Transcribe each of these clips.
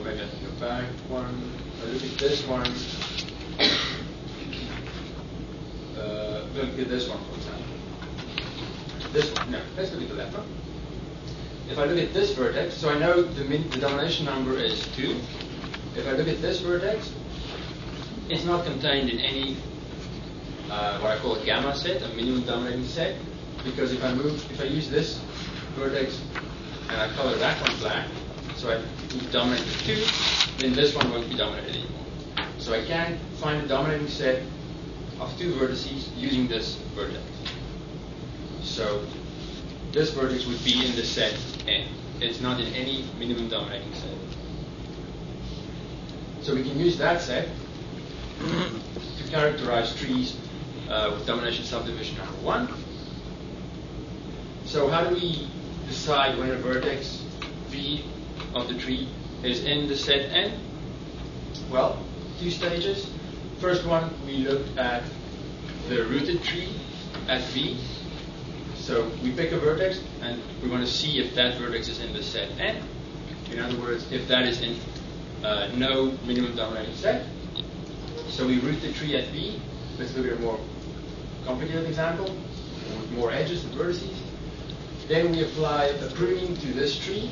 maybe I can go back one. If I look at this one. Look at this one, for example. This one, no, let's look at the left one. If I look at this vertex, so I know the domination number is 2. If I look at this vertex, it's not contained in any what I call a gamma set, a minimum dominating set, because if I use this vertex and I color that one black, so I dominate the 2, then this one won't be dominated anymore. So I can find a dominating set of 2 vertices using this vertex. So this vertex would be in the set N. It's not in any minimum dominating set. So we can use that set to characterize trees with domination subdivision number 1. So how do we decide when a vertex V of the tree is in the set N? Well, 2 stages. First one, we looked at the rooted tree at V. So we pick a vertex and we want to see if that vertex is in the set N. In other words, if that is in no minimum dominating set. So we root the tree at V. Let's look at a more complicated example with more edges and vertices. Then we apply a pruning to this tree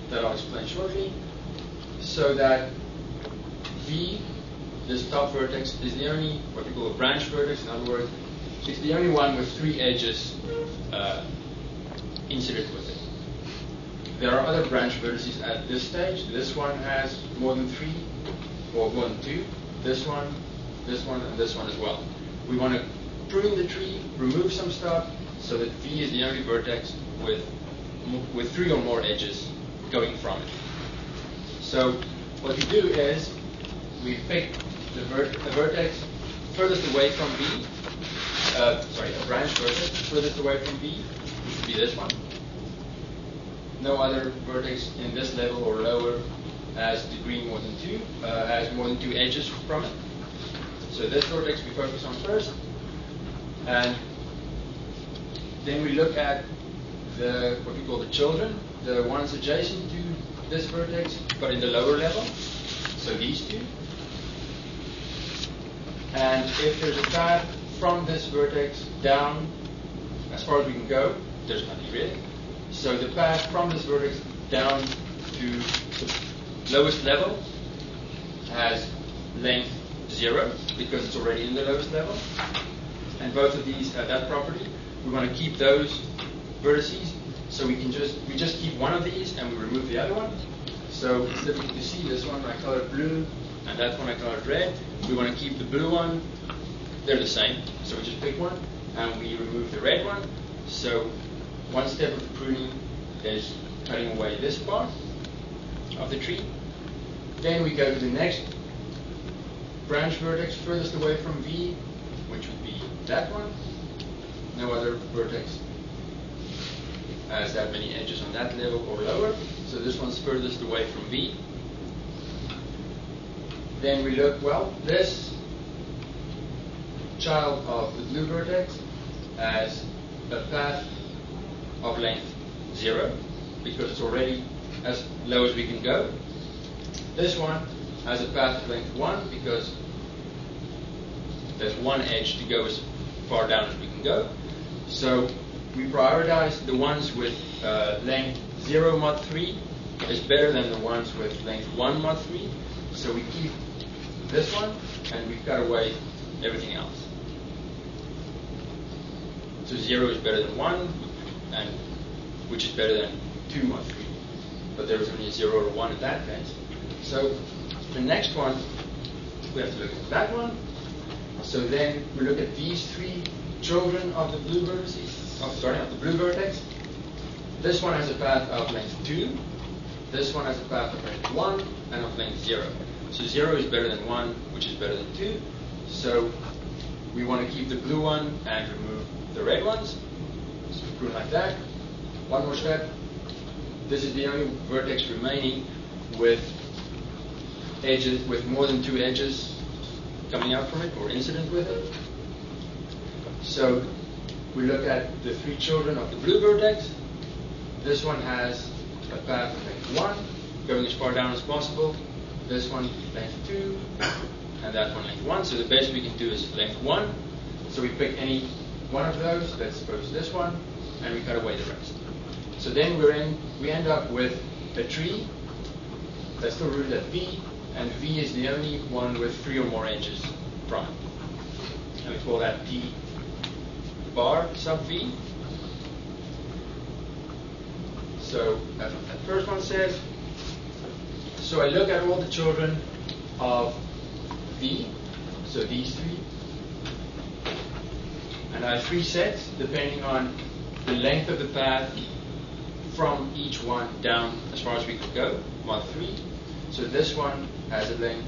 that I'll explain shortly, so that V, this top vertex, is the only, what we call a branch vertex. In other words, it's the only one with 3 edges incident with it. There are other branch vertices at this stage. This one has more than 3, or more than 2. This one, and this one as well. We want to prune the tree, remove some stuff, so that V is the only vertex with 3 or more edges going from it. So what we do is we pick the vertex furthest away from V, a branch vertex furthest away from V, which would be this one. No other vertex in this level or lower has degree more than 2, has more than 2 edges from it. So this vertex we focus on first, and then we look at what we call the children, the ones adjacent to this vertex, but in the lower level. So these 2. And if there's a path from this vertex down, as far as we can go, there's nothing really. So the path from this vertex down to the lowest level has length 0, because it's already in the lowest level. And both of these have that property. We want to keep those vertices, so we just keep one of these and we remove the other one. So it's difficult to see this one I colored blue and that one I colored red. We want to keep the blue one. They're the same, so we just pick one and we remove the red one. So one step of the pruning is cutting away this part of the tree. Then we go to the next branch vertex furthest away from V, which would be that one. No other vertex has that many edges on that level or lower. So this one's furthest away from V. Then we look, well, this child of the blue vertex has a path of length 0, because it's already as low as we can go. This one has a path of length 1, because there's one edge to go as far down as we can go. So we prioritize the ones with length 0 mod 3 is better than the ones with length 1 mod 3. So we keep this one and we cut away everything else. So 0 is better than 1, and which is better than 2 mod 3. But there is only a 0 or 1 in that case. So the next one, we have to look at that one. So then we look at these 3 children of the blue vertices, of the blue vertex. This one has a path of length 2. This one has a path of length 1 and of length 0. So 0 is better than 1, which is better than 2. So we want to keep the blue one and remove the red ones. So we prune like that. One more step. This is the only vertex remaining with edges, with more than 2 edges coming out from it or incident with it. So we look at the 3 children of the blue vertex. This one has a path of length 1. going as far down as possible. This one length 2, and that one length 1. So the best we can do is length 1. So we pick any one of those. Let's suppose this one, and we cut away the rest. So then we end up with a tree that's still rooted at V, and V is the only one with 3 or more edges from it. And we call that T bar sub V. So that's what that first one says. So I look at all the children of V, so these 3, and I have 3 sets depending on the length of the path from each one down as far as we could go, mod 3. So this one has a length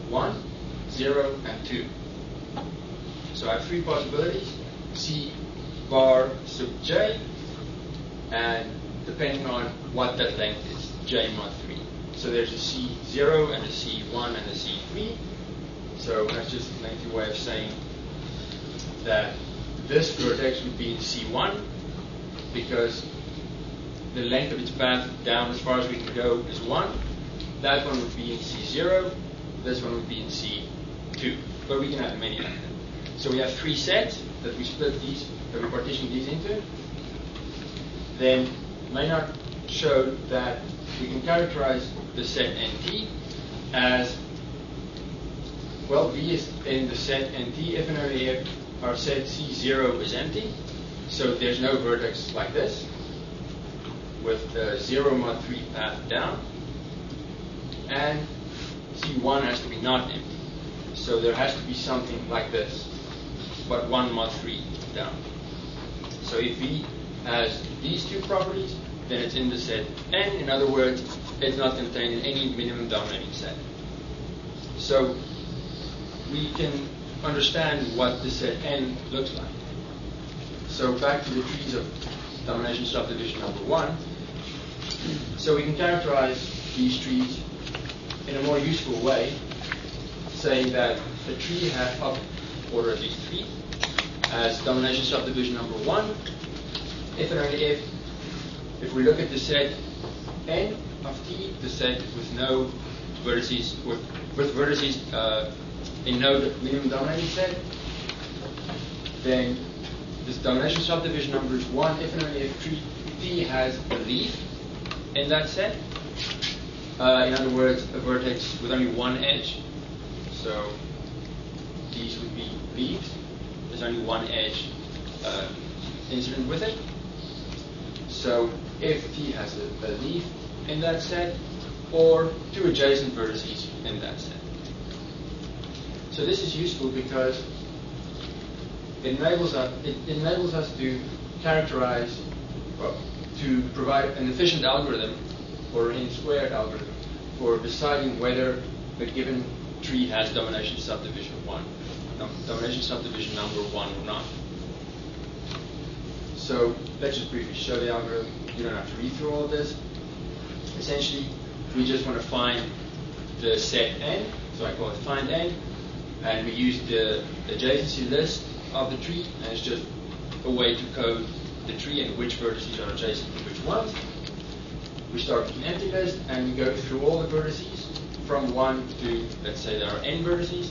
1, 0, and 2. So I have 3 possibilities, C bar sub J, and depending on what that length is, J mod 3. So there's a C0 and a C1 and a C3. So that's just a lengthy way of saying that this vertex would be in C1 because the length of its path down as far as we can go is 1. That one would be in C0. This one would be in C2. But we can have many of them. So we have 3 sets that we split these, that we partition these into. Then Maynard showed that we can characterize the set NT as, well, V is in the set NT if and only if our set C0 is empty. So there's no vertex like this with 0 mod 3 path down. And C1 has to be not empty. So there has to be something like this, but 1 mod 3 down. So if V has these 2 properties, then it's in the set N. In other words, it's not contained in any minimum dominating set. So we can understand what the set N looks like. So back to the trees of domination subdivision number 1. So we can characterize these trees in a more useful way, saying that the tree has up order at least 3 as domination subdivision number 1, if and only if we look at the set N of T, the set with no vertices, with vertices in no minimum dominating set, then this domination subdivision number is 1 if and only if T has a leaf in that set. In other words, a vertex with only 1 edge. So these would be leaves. There's only 1 edge incident with it. So if T has a leaf in that set, or 2 adjacent vertices in that set. So this is useful because it enables us to characterize, well, to provide an efficient algorithm or an n-squared algorithm for deciding whether a given tree has domination subdivision 1, domination subdivision number 1 or not. So let's just briefly show the algorithm. You don't have to read through all of this. Essentially, we just want to find the set N, so I call it find N, and we use the adjacency list of the tree, and it's just a way to code the tree and which vertices are adjacent to which ones. We start with an empty list, and we go through all the vertices from 1 to, let's say there are n vertices,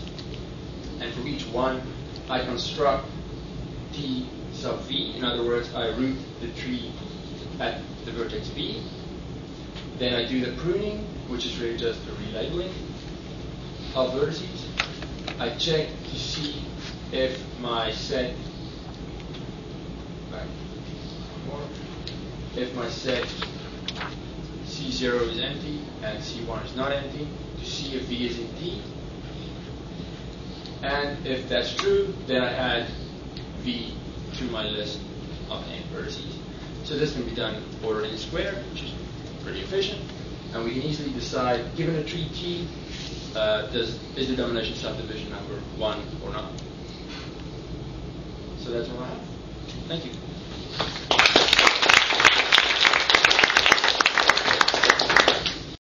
and for each one, I construct T sub V. In other words, I root the tree at the vertex V. Then I do the pruning, which is really just a relabeling of vertices. I check to see if my set, if my set C0 is empty and C1 is not empty, to see if V is in T. And if that's true, then I add V to my list of n vertices. So this can be done ordered in square, which is pretty efficient, and we can easily decide, given a tree T, is the domination subdivision number 1 or not. So that's all I have. Thank you.